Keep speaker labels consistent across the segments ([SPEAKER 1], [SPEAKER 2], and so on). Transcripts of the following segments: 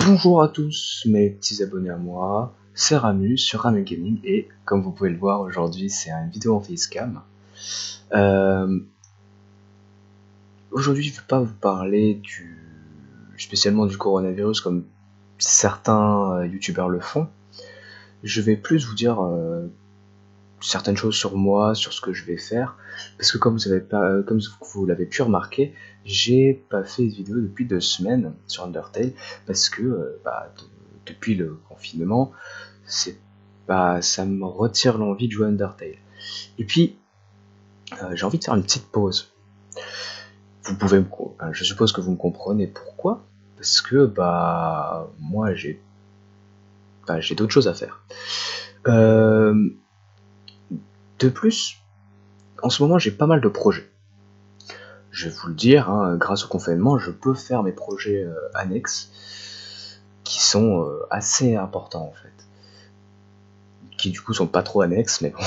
[SPEAKER 1] Bonjour à tous mes petits abonnés à moi, c'est Ramu sur Ramu Gaming et comme vous pouvez le voir aujourd'hui c'est une vidéo en facecam. Aujourd'hui je ne vais pas vous parler spécialement du coronavirus comme certains youtubeurs le font. Je vais plus vous dire certaines choses sur moi, sur ce que je vais faire, parce que comme vous l'avez pu remarquer, j'ai pas fait de vidéo depuis 2 semaines sur Undertale, parce que depuis le confinement, ça me retire l'envie de jouer à Undertale. Et puis, j'ai envie de faire une petite pause. Je suppose que vous me comprenez pourquoi, parce que moi j'ai d'autres choses à faire. De plus, en ce moment j'ai pas mal de projets. Je vais vous le dire, grâce au confinement, je peux faire mes projets annexes qui sont assez importants en fait. Qui du coup sont pas trop annexes, mais bon.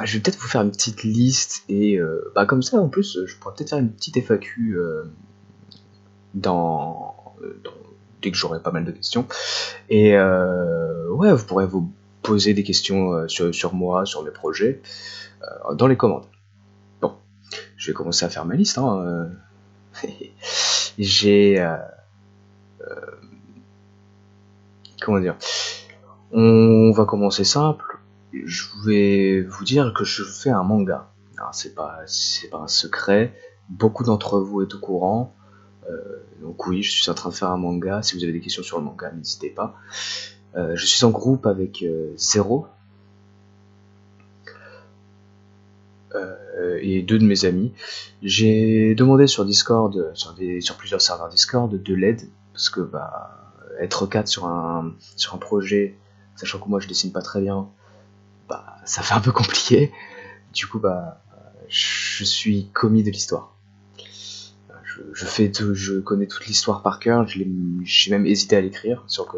[SPEAKER 1] Je vais peut-être vous faire une petite liste et comme ça en plus, je pourrais peut-être faire une petite FAQ dès que j'aurai pas mal de questions. Et vous pourrez vous poser des questions sur moi, sur mes projets, dans les commentaires. Bon, je vais commencer à faire ma liste. J'ai... comment dire, on va commencer simple. Je vais vous dire que je fais un manga. Alors, c'est pas un secret. Beaucoup d'entre vous êtes au courant. Donc oui, je suis en train de faire un manga. Si vous avez des questions sur le manga, n'hésitez pas. Je suis en groupe avec Zero et 2 de mes amis. J'ai demandé sur Discord, sur plusieurs serveurs Discord, de l'aide parce que être 4 sur un projet, sachant que moi je dessine pas très bien, ça fait un peu compliqué. Du coup je suis commis de l'histoire. Je connais toute l'histoire par cœur. J'ai même hésité à l'écrire sur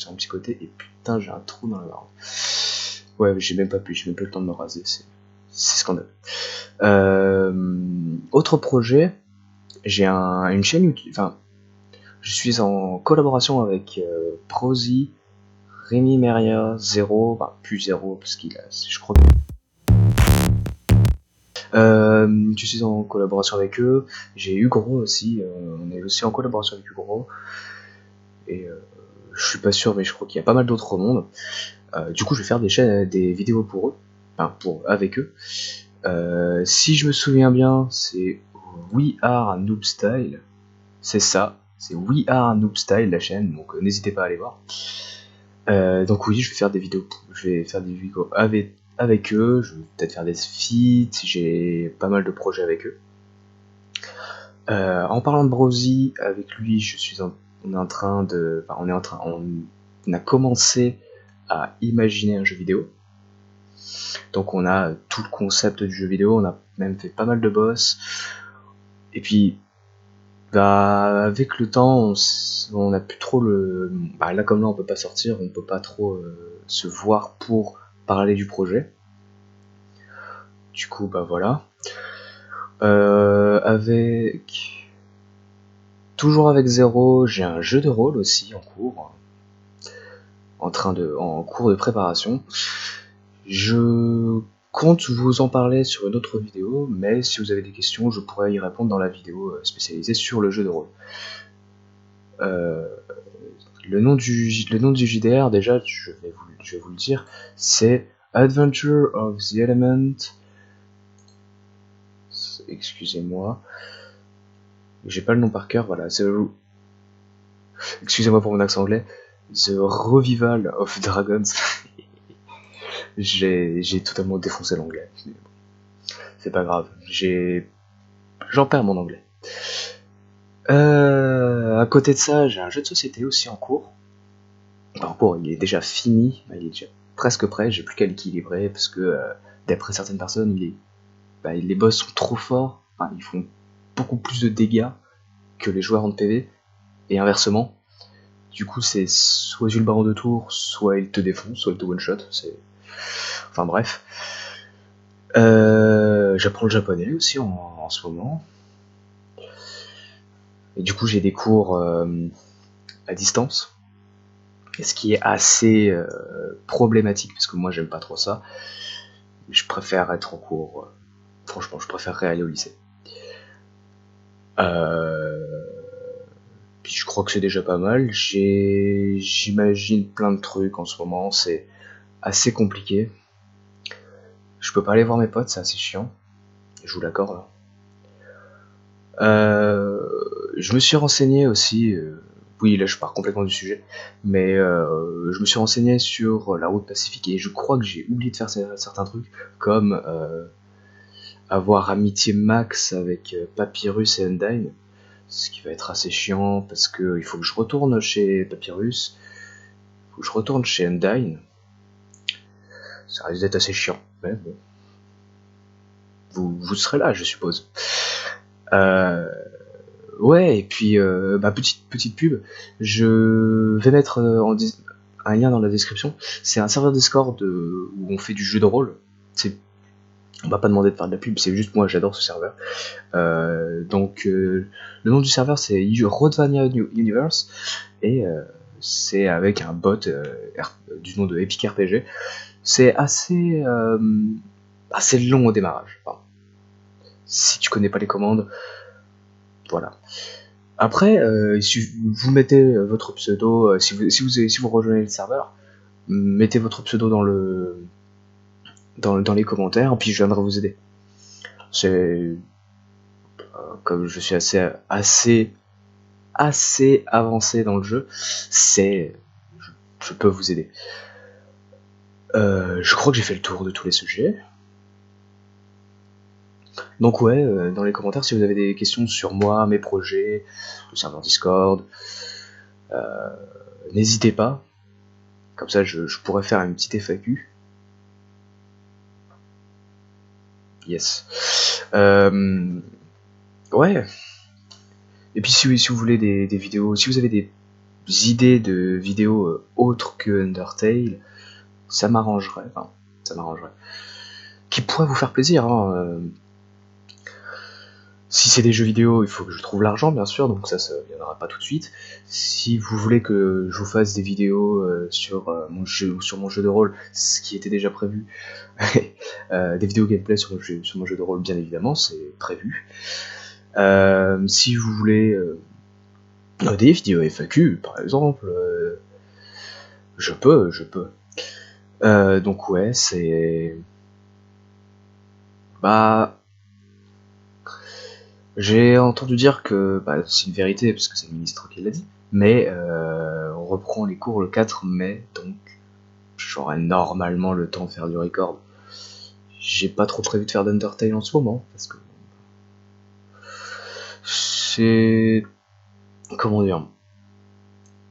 [SPEAKER 1] un petit côté. Et putain, j'ai un trou dans la barbe. Ouais, j'ai même pas le temps de me raser. C'est scandaleux. Autre projet, j'ai une chaîne YouTube. Enfin, je suis en collaboration avec Prosy, Rémi Meria, Zero, plus Zero parce je crois. Je suis en collaboration avec eux. J'ai Hugo aussi. On est aussi en collaboration avec Hugo. Et je suis pas sûr, mais je crois qu'il y a pas mal d'autres au monde. Du coup, je vais faire des vidéos pour eux, avec eux. Si je me souviens bien, c'est We Are Noob Style. C'est ça, c'est We Are Noob Style la chaîne, donc n'hésitez pas à aller voir. Donc oui, je vais faire des vidéos avec eux, je vais peut-être faire des feats, j'ai pas mal de projets avec eux. En parlant de Brosy, avec lui, on a commencé à imaginer un jeu vidéo. Donc on a tout le concept du jeu vidéo, on a même fait pas mal de boss. Et puis avec le temps, on a plus trop là comme là on peut pas sortir, on peut pas trop se voir pour parler du projet. Du coup voilà. Toujours avec Zero, j'ai un jeu de rôle aussi en cours, en cours de préparation. Je compte vous en parler sur une autre vidéo, mais si vous avez des questions, je pourrais y répondre dans la vidéo spécialisée sur le jeu de rôle. Le nom du JDR, déjà, je vais vous le dire, c'est Adventure of the Element. Excusez-moi, j'ai pas le nom par cœur. Voilà, excusez-moi pour mon accent anglais. The Revival of Dragons. J'ai totalement défoncé l'anglais. C'est pas grave, j'en perds mon anglais. À côté de ça, j'ai un jeu de société aussi en cours. Il est déjà fini, il est déjà presque prêt, j'ai plus qu'à l'équilibrer parce que d'après certaines personnes, les boss sont trop forts, ils font beaucoup plus de dégâts que les joueurs en PV, et inversement. Du coup, c'est soit tu le baron de tour, soit il te défonce, soit il te one-shot. Enfin bref. J'apprends le japonais aussi en ce moment. Et du coup, j'ai des cours à distance, ce qui est assez problématique, parce que moi, j'aime pas trop ça. Je préfère être en cours. Franchement, je préférerais aller au lycée. Puis je crois que c'est déjà pas mal. J'imagine plein de trucs en ce moment. C'est assez compliqué. Je peux pas aller voir mes potes, c'est assez chiant. Je vous l'accorde. Je me suis renseigné aussi. Oui, là je pars complètement du sujet. Mais je me suis renseigné sur la route pacifique et je crois que j'ai oublié de faire certains trucs, comme avoir amitié max avec Papyrus et Undyne. Ce qui va être assez chiant parce que il faut que je retourne chez Papyrus, il faut que je retourne chez Undyne. Ça risque d'être assez chiant, mais bon. Vous serez là, je suppose. Ouais, et puis, petite pub, je vais mettre un lien dans la description. C'est un serveur Discord où on fait du jeu de rôle. On m'a pas demandé de faire de la pub, c'est juste moi, j'adore ce serveur. Donc, le nom du serveur c'est Roadvania Universe, et c'est avec un bot du nom de Epic RPG. C'est assez long au démarrage. Enfin, si tu connais pas les commandes, voilà. Après, vous mettez votre pseudo, si vous rejoignez le serveur, mettez votre pseudo dans les commentaires, puis je viendrai vous aider. C'est comme je suis assez avancé dans le jeu, je peux vous aider. Je crois que j'ai fait le tour de tous les sujets. Donc ouais, dans les commentaires, si vous avez des questions sur moi, mes projets, le serveur Discord, n'hésitez pas. Comme ça, je pourrais faire une petite FAQ. Yes. Ouais. Et puis si vous voulez des vidéos, si vous avez des idées de vidéos autres que Undertale, ça m'arrangerait. Enfin, ça m'arrangerait. Qui pourrait vous faire plaisir, hein. Si c'est des jeux vidéo, il faut que je trouve l'argent, bien sûr, donc ça viendra pas tout de suite. Si vous voulez que je vous fasse des vidéos sur mon jeu de rôle, ce qui était déjà prévu, des vidéos gameplay sur mon jeu de rôle, bien évidemment, c'est prévu. Si vous voulez des vidéos FAQ, par exemple, je peux. Donc ouais, c'est... Bah... J'ai entendu dire que, c'est une vérité, parce que c'est le ministre qui l'a dit, mais on reprend les cours le 4 mai, donc j'aurai normalement le temps de faire du record. J'ai pas trop prévu de faire d'Undertale en ce moment, parce que c'est... Comment dire,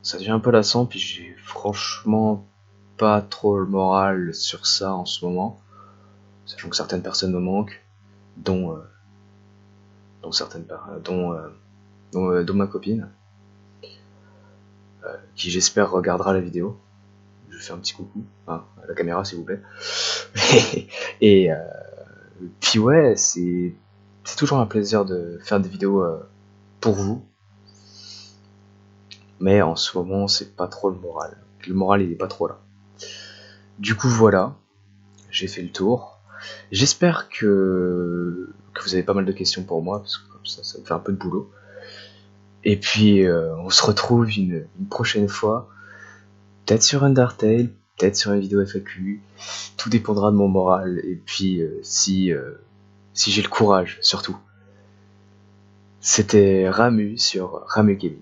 [SPEAKER 1] ça devient un peu lassant, puis j'ai franchement pas trop le moral sur ça en ce moment, sachant que certaines personnes me manquent, dont ma copine, qui j'espère regardera la vidéo. Je fais un petit coucou, hein, à la caméra s'il vous plaît. Et puis ouais, c'est toujours un plaisir de faire des vidéos pour vous. Mais en ce moment, c'est pas trop le moral. Le moral, il est pas trop là. Du coup, voilà, j'ai fait le tour. J'espère que vous avez pas mal de questions pour moi, parce que comme ça me fait un peu de boulot. Et puis, on se retrouve une prochaine fois, peut-être sur Undertale, peut-être sur une vidéo FAQ. Tout dépendra de mon moral, et puis si j'ai le courage, surtout. C'était Ramu sur Ramu Gaming.